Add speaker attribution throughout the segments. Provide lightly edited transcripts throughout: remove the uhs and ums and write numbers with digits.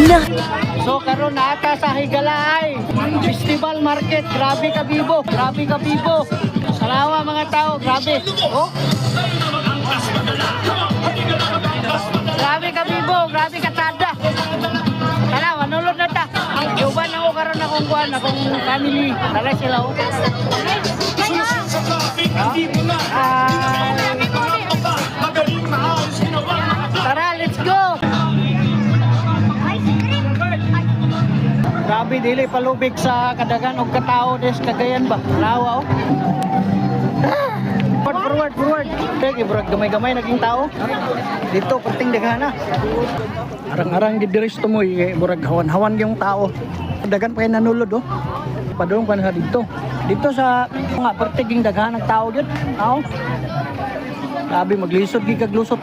Speaker 1: Na.
Speaker 2: So karon naata sa Higalay Festival Market. Grabe ka bibo, grabe ka bibo. Salawa mga tao, grabe. Oh. Grabe ka bibo, grabe ka tada. Tara, manulod na ta. Yuban ako karon akong kuan, akong family. Tara sila oh. Tara, let's go. Grabe dili palubig sa kadagan og katao des Cagayan ba. Lawa oh. Forward. Tegi brag gamay-gamay naging tao. Dito perting daghana. Arang-arang gid diri sa tumoy kay murag hawan-hawan yung tao. Dagan pa kay nanulod oh. Padung pa na dito. Dito sa nga perting daghana ng tao gyud. Aw. Grabe maglisod gi kag lusot.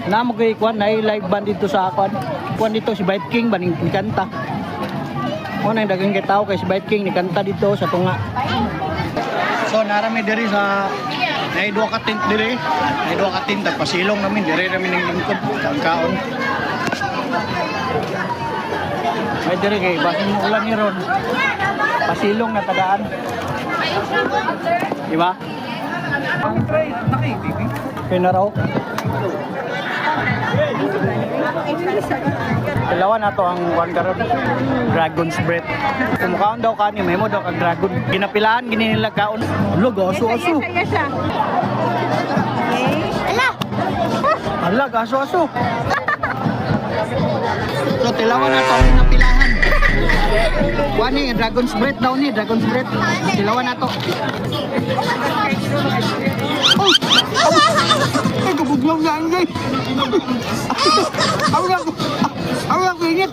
Speaker 2: Na mo kay kwan nay live band dito sa kwan. Kwan dito si Bite King baning kanta. Mo nang dagang kay tao kay si Bite King ni kanta dito sa tunga. So narami diri sa nay duha ka tent diri. Nay duha ka tent pasilong namin diri namin ning lingkod ang kaon. Ay diri kay basin mo ulan ni ron. Pasilong na tadaan. Di ba? Pinaraw. Dalawa na to ang one karon. Dragon's Breath. Kumukaon daw kani, may mo daw kag dragon. Ginapilaan gini nila kaon. Log aso-aso. Ala, aso-aso. So tilawan na to ang napilahan. Wani Dragon's Breath daw ni, Dragon's Breath. Tilawan na to. Oh! Ay, kabuglaw na ang gay. Ako lang ingit.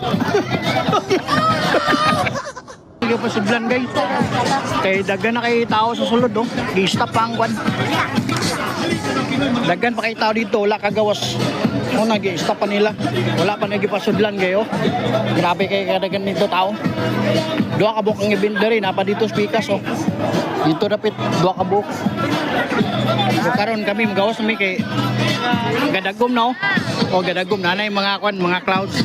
Speaker 2: Hindi pa sudlan guys. Kay dagan na kay tao sa sulod oh. Gi-stop pa ang kwan. Dagan pa kay tao dito, wala kagawas. O nag-stop pa nila. Wala pa nagipasudlan kayo. Grabe kay kadagan nito tao. Duha ka buok ang ibindari, napa dito speakers oh. Dito dapit duha ka buok. So karon kami magawas mi kay gadagom na oh. O gadagom na yung mga kwan, mga clouds.